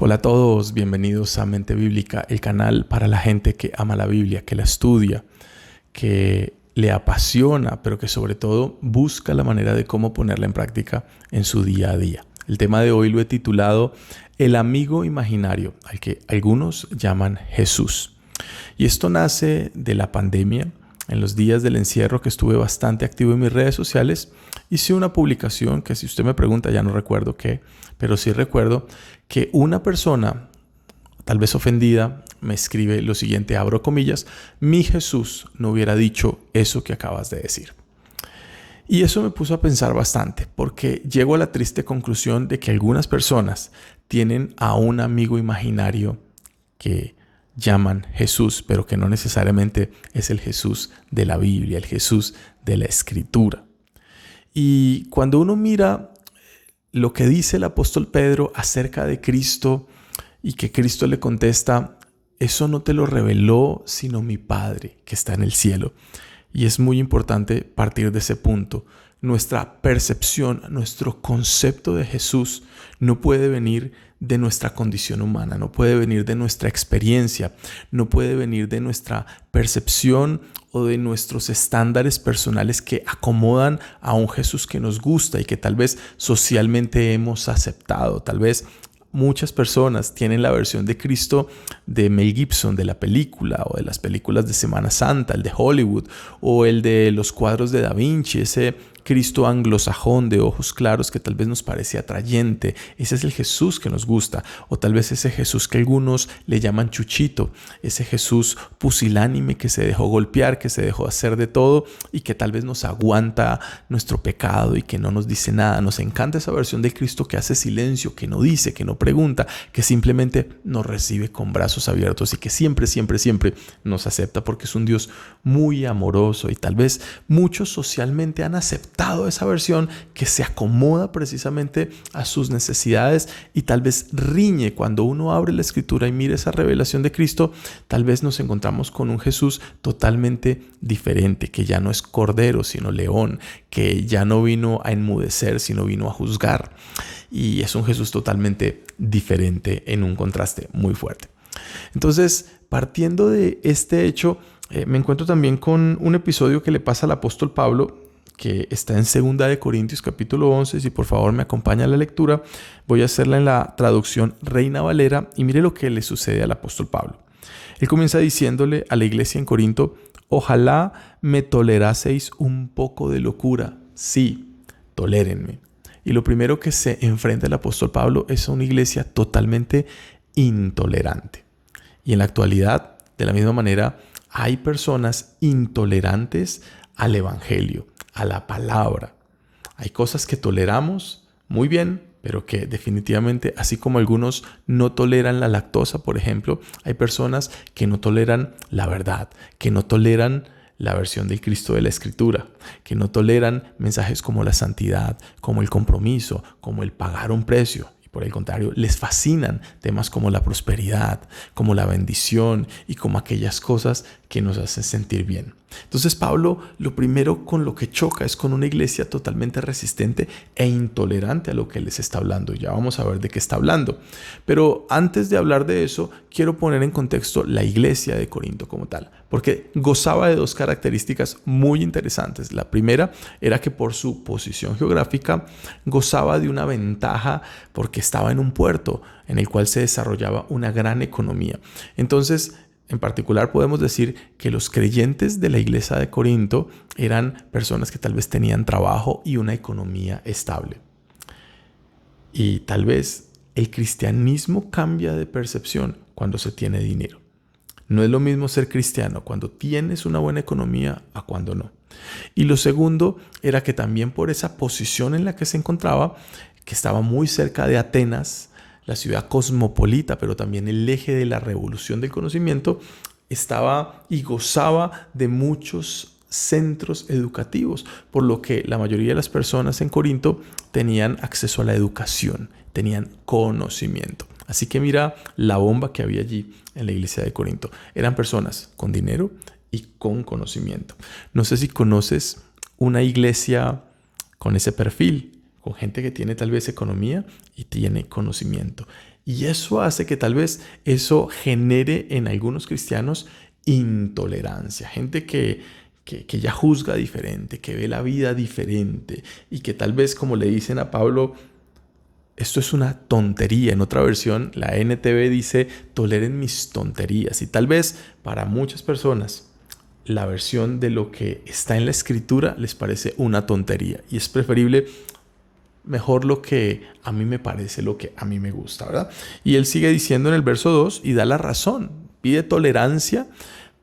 Hola a todos, bienvenidos a Mente Bíblica, el canal para la gente que ama la Biblia, que la estudia, que le apasiona, pero que sobre todo busca la manera de cómo ponerla en práctica en su día a día. El tema de hoy lo he titulado El amigo imaginario, al que algunos llaman Jesús. Y esto nace de la pandemia. En los días del encierro que estuve bastante activo en mis redes sociales, hice una publicación que, si usted me pregunta, ya no recuerdo qué, pero sí recuerdo que una persona, tal vez ofendida, me escribe lo siguiente, abro comillas: mi Jesús no hubiera dicho eso que acabas de decir. Y eso me puso a pensar bastante, porque llego a la triste conclusión de que algunas personas tienen a un amigo imaginario que llaman Jesús, pero que no necesariamente es el Jesús de la Biblia, el Jesús de la Escritura. Y cuando uno mira lo que dice el apóstol Pedro acerca de Cristo y que Cristo le contesta: eso no te lo reveló sino mi Padre que está en el cielo. Y es muy importante partir de ese punto. Nuestra percepción, nuestro concepto de Jesús no puede venir de nuestra condición humana, no puede venir de nuestra experiencia, no puede venir de nuestra percepción o de nuestros estándares personales que acomodan a un Jesús que nos gusta y que tal vez socialmente hemos aceptado. Tal vez muchas personas tienen la versión de Cristo de Mel Gibson, de la película, o de las películas de Semana Santa, el de Hollywood, o el de los cuadros de Da Vinci, ese Cristo anglosajón de ojos claros que tal vez nos parece atrayente. Ese es el Jesús que nos gusta. O tal vez ese Jesús que algunos le llaman Chuchito, ese Jesús pusilánime que se dejó golpear, que se dejó hacer de todo y que tal vez nos aguanta nuestro pecado y que no nos dice nada. Nos encanta esa versión de Cristo que hace silencio, que no dice, que no pregunta, que simplemente nos recibe con brazos abiertos y que siempre nos acepta, porque es un Dios muy amoroso. Y tal vez muchos socialmente han aceptado esa versión que se acomoda precisamente a sus necesidades y tal vez riñe. Cuando uno abre la Escritura y mira esa revelación de Cristo, tal vez nos encontramos con un Jesús totalmente diferente, que ya no es cordero sino león, que ya no vino a enmudecer sino vino a juzgar. Y es un Jesús totalmente diferente, en un contraste muy fuerte. Entonces, partiendo de este hecho, me encuentro también con un episodio que le pasa al apóstol Pablo, que está en 2 Corintios capítulo 11. Si por favor me acompaña a la lectura, voy a hacerla en la traducción Reina Valera, y mire lo que le sucede al apóstol Pablo. Él comienza diciéndole a la iglesia en Corinto: ojalá me toleraseis un poco de locura. Sí, tolérenme. Y lo primero que se enfrenta el apóstol Pablo es a una iglesia totalmente intolerante. Y en la actualidad, de la misma manera, hay personas intolerantes al evangelio, a la palabra. Hay cosas que toleramos muy bien, pero que definitivamente, así como algunos no toleran la lactosa, por ejemplo, hay personas que no toleran la verdad, que no toleran la versión del Cristo de la Escritura, que no toleran mensajes como la santidad, como el compromiso, como el pagar un precio. Por el contrario, les fascinan temas como la prosperidad, como la bendición y como aquellas cosas que nos hacen sentir bien. Entonces Pablo, lo primero con lo que choca es con una iglesia totalmente resistente e intolerante a lo que les está hablando. Ya vamos a ver de qué está hablando. Pero antes de hablar de eso, quiero poner en contexto la iglesia de Corinto como tal, porque gozaba de dos características muy interesantes. La primera era que por su posición geográfica gozaba de una ventaja, porque estaba en un puerto en el cual se desarrollaba una gran economía. Entonces, en particular, podemos decir que los creyentes de la iglesia de Corinto eran personas que tal vez tenían trabajo y una economía estable. Y tal vez el cristianismo cambia de percepción cuando se tiene dinero. No es lo mismo ser cristiano cuando tienes una buena economía a cuando no. Y lo segundo era que también por esa posición en la que se encontraba, que estaba muy cerca de Atenas, la ciudad cosmopolita, pero también el eje de la revolución del conocimiento, estaba y gozaba de muchos centros educativos, por lo que la mayoría de las personas en Corinto tenían acceso a la educación, tenían conocimiento. Así que mira la bomba que había allí en la iglesia de Corinto. Eran personas con dinero y con conocimiento. No sé si conoces una iglesia con ese perfil, con gente que tiene tal vez economía y tiene conocimiento. Y eso hace que tal vez eso genere en algunos cristianos intolerancia. Gente que ya juzga diferente, que ve la vida diferente y que tal vez, como le dicen a Pablo, esto es una tontería. En otra versión, la NTV dice, toleren mis tonterías. Y tal vez para muchas personas la versión de lo que está en la escritura les parece una tontería. Y es preferible mejor lo que a mí me parece, lo que a mí me gusta, ¿verdad? Y él sigue diciendo en el verso 2 y da la razón. Pide tolerancia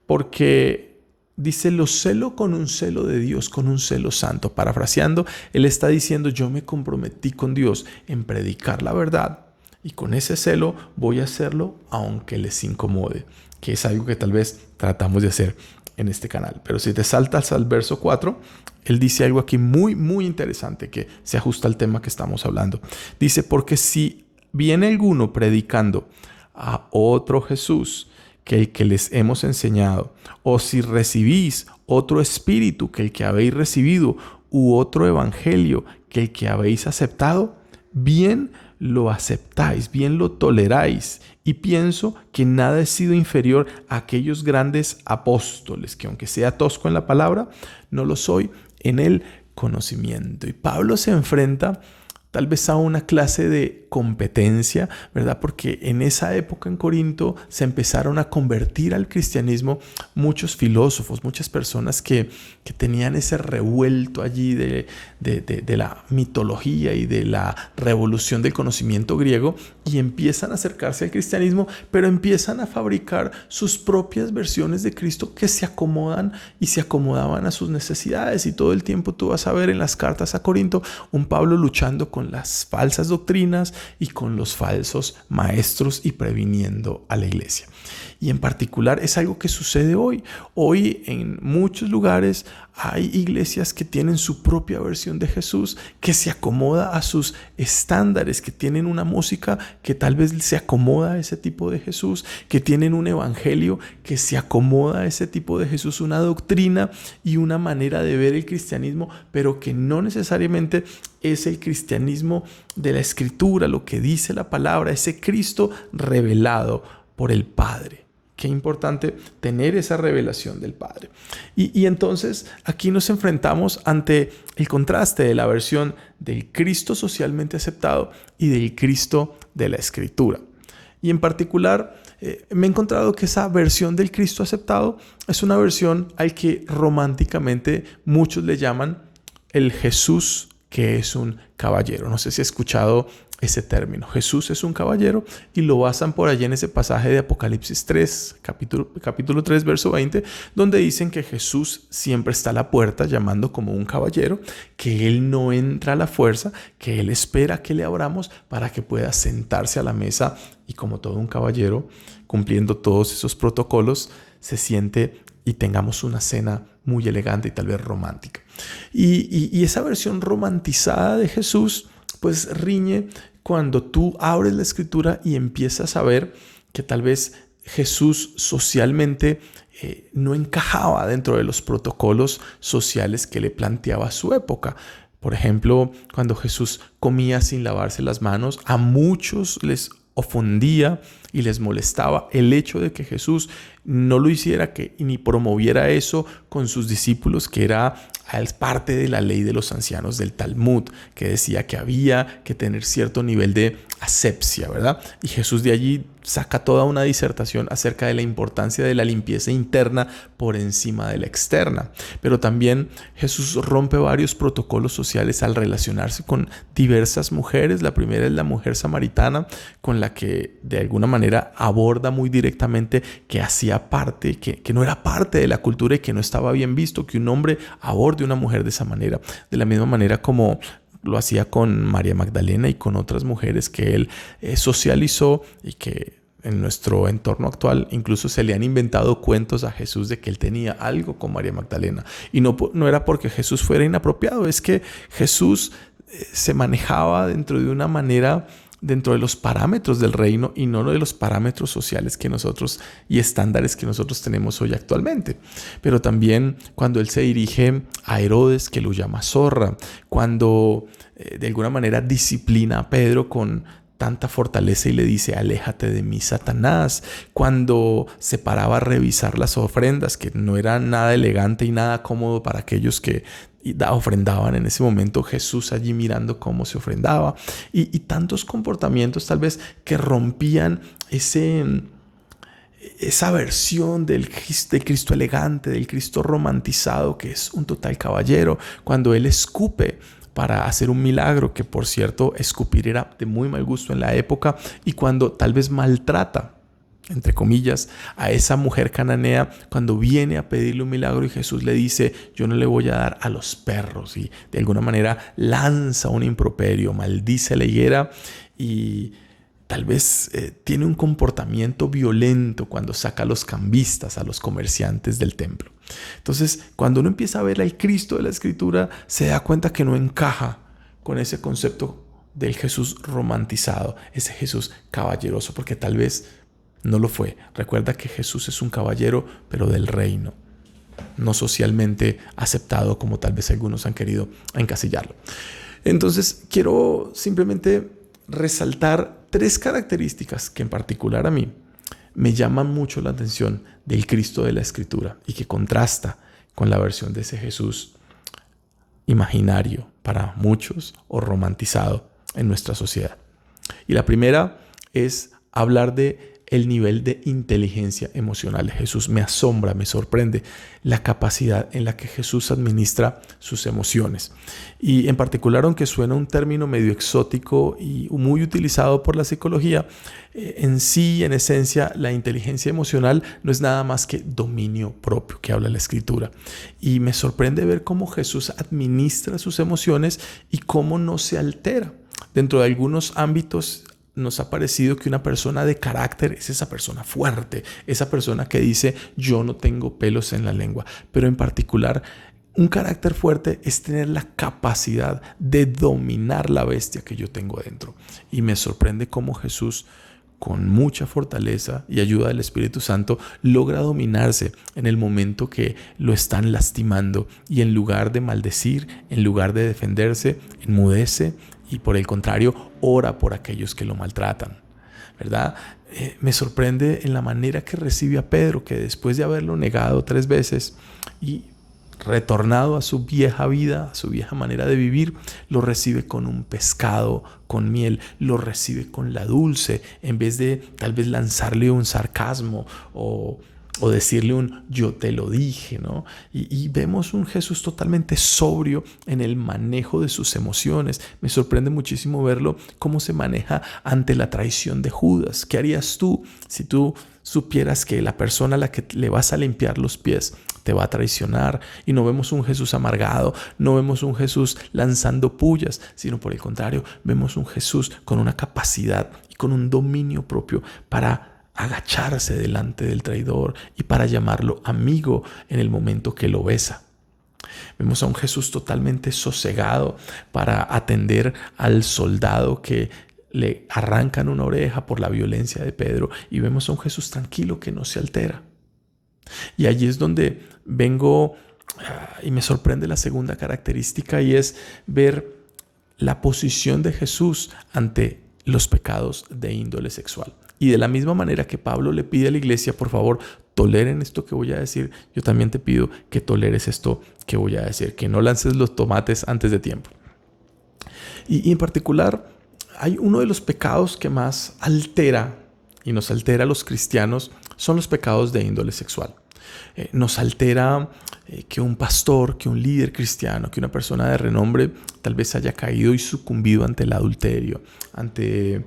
porque dice, lo celo con un celo de Dios, con un celo santo. Parafraseando, él está diciendo, yo me comprometí con Dios en predicar la verdad y con ese celo voy a hacerlo aunque les incomode, que es algo que tal vez tratamos de hacer en este canal. Pero si te saltas al verso 4, él dice algo aquí muy, muy interesante que se ajusta al tema que estamos hablando. Dice, porque si viene alguno predicando a otro Jesús que el que les hemos enseñado, o si recibís otro espíritu que el que habéis recibido, u otro evangelio que el que habéis aceptado, bien lo aceptáis, bien lo toleráis. Y pienso que nada he sido inferior a aquellos grandes apóstoles, que aunque sea tosco en la palabra, no lo soy en el conocimiento. Y Pablo se enfrenta tal vez a una clase de competencia, ¿verdad? Porque en esa época en Corinto se empezaron a convertir al cristianismo muchos filósofos, muchas personas que tenían ese revuelto allí de la mitología y de la revolución del conocimiento griego, y empiezan a acercarse al cristianismo, pero empiezan a fabricar sus propias versiones de Cristo que se acomodan y se acomodaban a sus necesidades. Y todo el tiempo tú vas a ver en las cartas a Corinto un Pablo luchando con las falsas doctrinas y con los falsos maestros y previniendo a la iglesia. Y en particular es algo que sucede hoy. Hoy en muchos lugares hay iglesias que tienen su propia versión de Jesús, que se acomoda a sus estándares, que tienen una música que tal vez se acomoda a ese tipo de Jesús, que tienen un evangelio que se acomoda a ese tipo de Jesús, una doctrina y una manera de ver el cristianismo, pero que no necesariamente es el cristianismo de la Escritura, lo que dice la palabra, ese Cristo revelado por el Padre. Qué importante tener esa revelación del Padre. Y entonces aquí nos enfrentamos ante el contraste de la versión del Cristo socialmente aceptado y del Cristo de la Escritura. Y en particular me he encontrado que esa versión del Cristo aceptado es una versión al que románticamente muchos le llaman el Jesús que es un caballero. No sé si has escuchado ese término. Jesús es un caballero y lo basan por allí en ese pasaje de Apocalipsis 3, capítulo 3, verso 20, donde dicen que Jesús siempre está a la puerta llamando como un caballero, que Él no entra a la fuerza, que Él espera que le abramos para que pueda sentarse a la mesa y como todo un caballero, cumpliendo todos esos protocolos, se siente y tengamos una cena muy elegante y tal vez romántica. Y esa versión romantizada de Jesús pues riñe cuando tú abres la Escritura y empiezas a ver que tal vez Jesús socialmente no encajaba dentro de los protocolos sociales que le planteaba su época. Por ejemplo, cuando Jesús comía sin lavarse las manos, a muchos les ofendía y les molestaba el hecho de que Jesús no lo hiciera ni promoviera eso con sus discípulos, que era parte de la ley de los ancianos del Talmud, que decía que había que tener cierto nivel de asepsia, ¿verdad? Y Jesús de allí saca toda una disertación acerca de la importancia de la limpieza interna por encima de la externa. Pero también Jesús rompe varios protocolos sociales al relacionarse con diversas mujeres. La primera es la mujer samaritana, con la que de alguna manera aborda muy directamente que hacía parte, que no era parte de la cultura y que no estaba bien visto que un hombre aborde a una mujer de esa manera. De la misma manera como lo hacía con María Magdalena y con otras mujeres que él socializó y que en nuestro entorno actual incluso se le han inventado cuentos a Jesús de que él tenía algo con María Magdalena. Y no era porque Jesús fuera inapropiado, es que Jesús se manejaba dentro de una manera, dentro de los parámetros del reino y no de los parámetros sociales que nosotros y estándares que nosotros tenemos hoy actualmente. Pero también cuando él se dirige a Herodes, que lo llama zorra, cuando de alguna manera disciplina a Pedro con tanta fortaleza y le dice: aléjate de mí, Satanás. Cuando se paraba a revisar las ofrendas, que no era nada elegante y nada cómodo para aquellos que ofrendaban en ese momento, Jesús allí mirando cómo se ofrendaba, y tantos comportamientos tal vez que rompían esa versión del Cristo elegante, del Cristo romantizado, que es un total caballero. Cuando él escupe para hacer un milagro, que por cierto escupir era de muy mal gusto en la época, y cuando tal vez maltrata, entre comillas, a esa mujer cananea cuando viene a pedirle un milagro, y Jesús le dice: yo no le voy a dar a los perros, y de alguna manera lanza un improperio, maldice la higuera, y tal vez tiene un comportamiento violento cuando saca a los cambistas, a los comerciantes del templo. Entonces, cuando uno empieza a ver al Cristo de la Escritura, se da cuenta que no encaja con ese concepto del Jesús romantizado, ese Jesús caballeroso, porque tal vez no lo fue. Recuerda que Jesús es un caballero, pero del reino, no socialmente aceptado como tal vez algunos han querido encasillarlo. Entonces, quiero simplemente resaltar 3 características que en particular a mí me llaman mucho la atención del Cristo de la Escritura y que contrasta con la versión de ese Jesús imaginario para muchos o romantizado en nuestra sociedad. Y la primera es hablar de el nivel de inteligencia emocional de Jesús. Me asombra, me sorprende la capacidad en la que Jesús administra sus emociones. Y en particular, aunque suena un término medio exótico y muy utilizado por la psicología, en sí, en esencia, la inteligencia emocional no es nada más que dominio propio, que habla la Escritura. Y me sorprende ver cómo Jesús administra sus emociones y cómo no se altera. Dentro de algunos ámbitos nos ha parecido que una persona de carácter es esa persona fuerte, esa persona que dice: yo no tengo pelos en la lengua. Pero en particular, un carácter fuerte es tener la capacidad de dominar la bestia que yo tengo dentro. Y me sorprende cómo Jesús, con mucha fortaleza y ayuda del Espíritu Santo, logra dominarse en el momento que lo están lastimando, y en lugar de maldecir, en lugar de defenderse, enmudece y por el contrario ora por aquellos que lo maltratan, ¿verdad? Me sorprende en la manera que recibe a Pedro, que después de haberlo negado 3 veces y retornado a su vieja vida, a su vieja manera de vivir, lo recibe con un pescado, con miel, lo recibe con la dulce, en vez de tal vez lanzarle un sarcasmo o decirle un yo te lo dije, ¿no? Y vemos un Jesús totalmente sobrio en el manejo de sus emociones. Me sorprende muchísimo verlo cómo se maneja ante la traición de Judas. ¿Qué harías tú si tú supieras que la persona a la que le vas a limpiar los pies te va a traicionar? Y no vemos un Jesús amargado, no vemos un Jesús lanzando pullas, sino por el contrario, vemos un Jesús con una capacidad y con un dominio propio para agacharse delante del traidor y para llamarlo amigo en el momento que lo besa. Vemos a un Jesús totalmente sosegado para atender al soldado que le arrancan una oreja por la violencia de Pedro, y vemos a un Jesús tranquilo que no se altera. Y allí es donde vengo y me sorprende la segunda característica, y es ver la posición de Jesús ante los pecados de índole sexual. Y de la misma manera que Pablo le pide a la iglesia: por favor, toleren esto que voy a decir, yo también te pido que toleres esto que voy a decir, que no lances los tomates antes de tiempo. Y en particular, hay uno de los pecados que más altera y nos altera a los cristianos, son los pecados de índole sexual. Nos altera que un pastor, que un líder cristiano, que una persona de renombre tal vez haya caído y sucumbido ante el adulterio, ante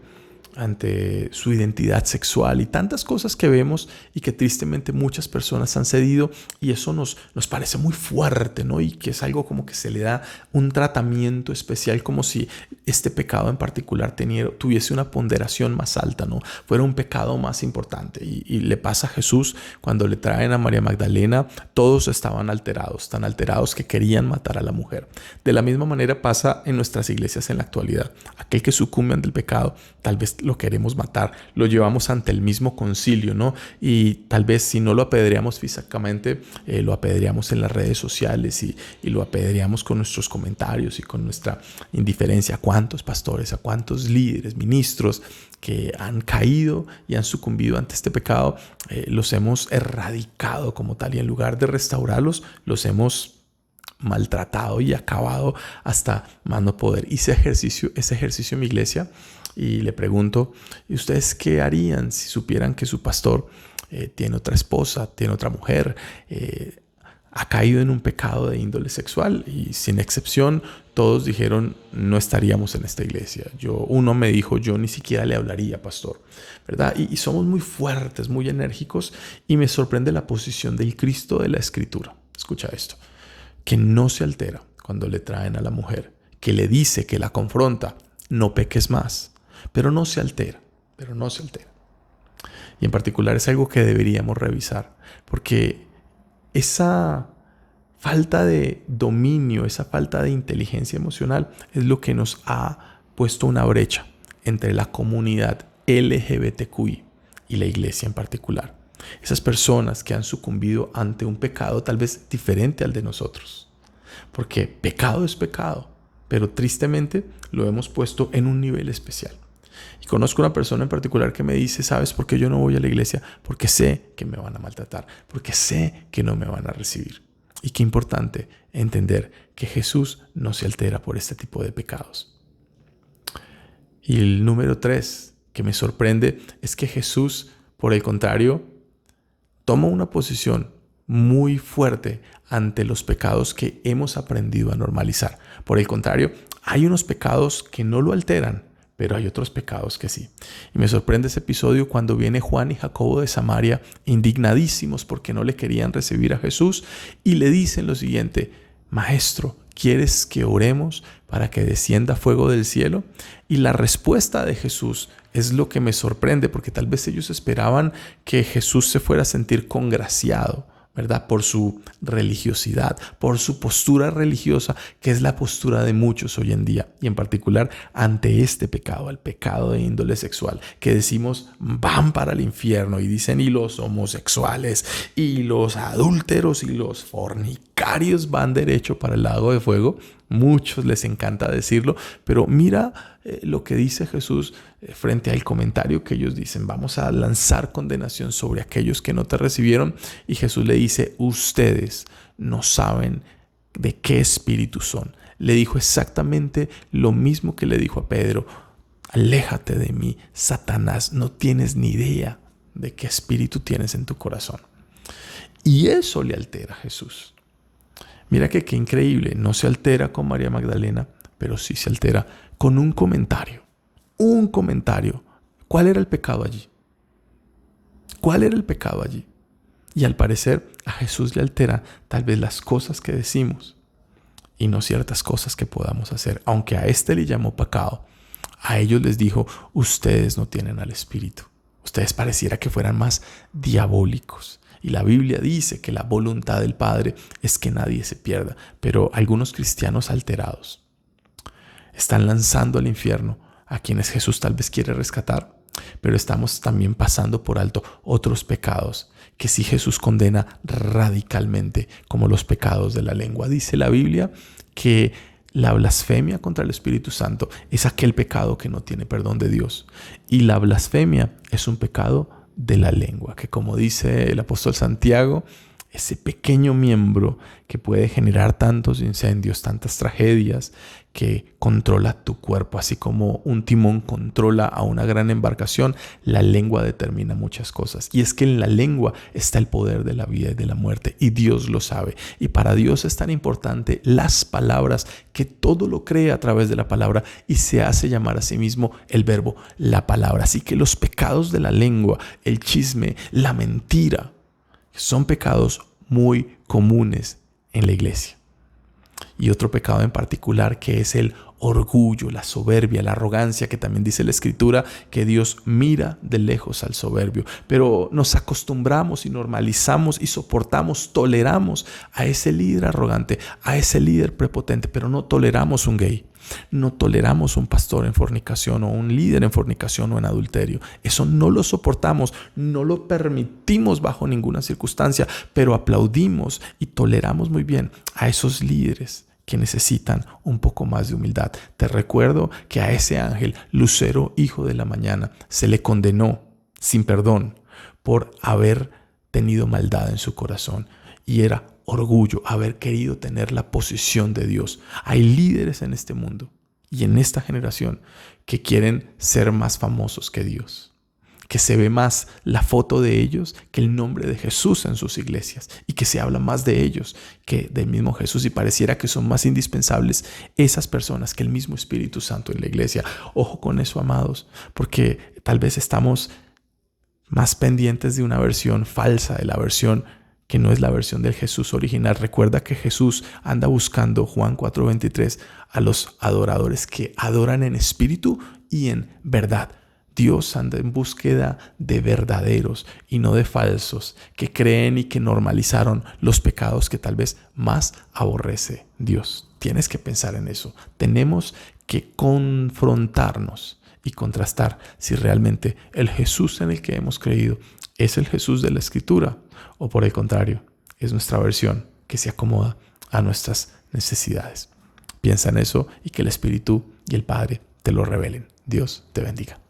su identidad sexual y tantas cosas que vemos y que tristemente muchas personas han cedido, y eso nos parece muy fuerte, ¿no? Y que es algo como que se le da un tratamiento especial, como si este pecado en particular tuviese una ponderación más alta, ¿no? Fuera un pecado más importante. Y le pasa a Jesús cuando le traen a María Magdalena. Todos estaban alterados, tan alterados que querían matar a la mujer. De la misma manera pasa en nuestras iglesias en la actualidad. Aquel que sucumbe ante el pecado tal vez lo queremos matar, lo llevamos ante el mismo concilio, ¿no? Y tal vez si no lo apedreamos físicamente, lo apedreamos en las redes sociales y lo apedreamos con nuestros comentarios y con nuestra indiferencia. ¿A cuántos pastores, a cuántos líderes, ministros que han caído y han sucumbido ante este pecado, los hemos erradicado como tal, y en lugar de restaurarlos, los hemos maltratado y acabado hasta más no poder? Hice ese ejercicio en mi iglesia y le pregunto: ¿y ustedes qué harían si supieran que su pastor tiene otra esposa, tiene otra mujer, ha caído en un pecado de índole sexual? Y sin excepción todos dijeron: no estaríamos en esta iglesia. Uno me dijo: yo ni siquiera le hablaría, pastor, ¿verdad? Y somos muy fuertes, muy enérgicos, y me sorprende la posición del Cristo de la Escritura. Escucha esto: que no se altera cuando le traen a la mujer, que le dice, que la confronta: no peques más, pero no se altera. Y en particular es algo que deberíamos revisar, porque esa falta de dominio, esa falta de inteligencia emocional es lo que nos ha puesto una brecha entre la comunidad LGBTQI y la iglesia en particular. Esas personas que han sucumbido ante un pecado tal vez diferente al de nosotros. Porque pecado es pecado, pero tristemente lo hemos puesto en un nivel especial. Y conozco una persona en particular que me dice: ¿sabes por qué yo no voy a la iglesia? Porque sé que me van a maltratar, porque sé que no me van a recibir. Y qué importante entender que Jesús no se altera por este tipo de pecados. Y el número 3 que me sorprende es que Jesús, por el contrario, toma una posición muy fuerte ante los pecados que hemos aprendido a normalizar. Por el contrario, hay unos pecados que no lo alteran, pero hay otros pecados que sí. Y me sorprende ese episodio cuando viene Juan y Jacobo de Samaria, indignadísimos porque no le querían recibir a Jesús, y le dicen lo siguiente: Maestro, ¿quieres que oremos para que descienda fuego del cielo? Y la respuesta de Jesús es lo que me sorprende, porque tal vez ellos esperaban que Jesús se fuera a sentir congraciado, ¿verdad? Por su religiosidad, por su postura religiosa, que es la postura de muchos hoy en día, y en particular ante este pecado, el pecado de índole sexual, que decimos van para el infierno, y dicen: y los homosexuales, y los adúlteros, y los fornicarios van derecho para el lago de fuego. Muchos les encanta decirlo, pero mira lo que dice Jesús frente al comentario que ellos dicen: vamos a lanzar condenación sobre aquellos que no te recibieron. Y Jesús le dice: ustedes no saben de qué espíritu son. Le dijo exactamente lo mismo que le dijo a Pedro: aléjate de mí, Satanás, no tienes ni idea de qué espíritu tienes en tu corazón. Y eso le altera a Jesús. Mira que qué increíble, no se altera con María Magdalena, pero sí se altera con un comentario. Un comentario. ¿Cuál era el pecado allí? ¿Cuál era el pecado allí? Y al parecer a Jesús le altera tal vez las cosas que decimos y no ciertas cosas que podamos hacer. Aunque a este le llamó pecado, a ellos les dijo: ustedes no tienen al Espíritu. Ustedes pareciera que fueran más diabólicos. Y la Biblia dice que la voluntad del Padre es que nadie se pierda. Pero algunos cristianos alterados están lanzando al infierno a quienes Jesús tal vez quiere rescatar. Pero estamos también pasando por alto otros pecados que sí Jesús condena radicalmente, como los pecados de la lengua. Dice la Biblia que la blasfemia contra el Espíritu Santo es aquel pecado que no tiene perdón de Dios. Y la blasfemia es un pecado de la lengua, que, como dice el apóstol Santiago, ese pequeño miembro que puede generar tantos incendios, tantas tragedias, que controla tu cuerpo, así como un timón controla a una gran embarcación. La lengua determina muchas cosas, y es que en la lengua está el poder de la vida y de la muerte, y Dios lo sabe. Y para Dios es tan importante las palabras, que todo lo cree a través de la palabra y se hace llamar a sí mismo el verbo, la palabra. Así que los pecados de la lengua, el chisme, la mentira, son pecados muy comunes en la iglesia. Y otro pecado en particular, que es el orgullo, la soberbia, la arrogancia, que también dice la Escritura que Dios mira de lejos al soberbio. Pero nos acostumbramos y normalizamos y soportamos, toleramos a ese líder arrogante, a ese líder prepotente, pero no toleramos un gay. No toleramos un pastor en fornicación o un líder en fornicación o en adulterio. Eso no lo soportamos, no lo permitimos bajo ninguna circunstancia, pero aplaudimos y toleramos muy bien a esos líderes que necesitan un poco más de humildad. Te recuerdo que a ese ángel, Lucero, hijo de la mañana, se le condenó sin perdón por haber tenido maldad en su corazón. Y era orgullo haber querido tener la posición de Dios. Hay líderes en este mundo y en esta generación que quieren ser más famosos que Dios, que se ve más la foto de ellos que el nombre de Jesús en sus iglesias, y que se habla más de ellos que del mismo Jesús, y pareciera que son más indispensables esas personas que el mismo Espíritu Santo en la iglesia. Ojo con eso, amados, porque tal vez estamos más pendientes de una versión falsa, de la versión que no es la versión del Jesús original. Recuerda que Jesús anda buscando, Juan 4:23, a los adoradores que adoran en espíritu y en verdad. Dios anda en búsqueda de verdaderos y no de falsos, que creen y que normalizaron los pecados que tal vez más aborrece Dios. Tienes que pensar en eso. Tenemos que confrontarnos y contrastar si realmente el Jesús en el que hemos creído es el Jesús de la Escritura, o por el contrario, es nuestra versión que se acomoda a nuestras necesidades. Piensa en eso y que el Espíritu y el Padre te lo revelen. Dios te bendiga.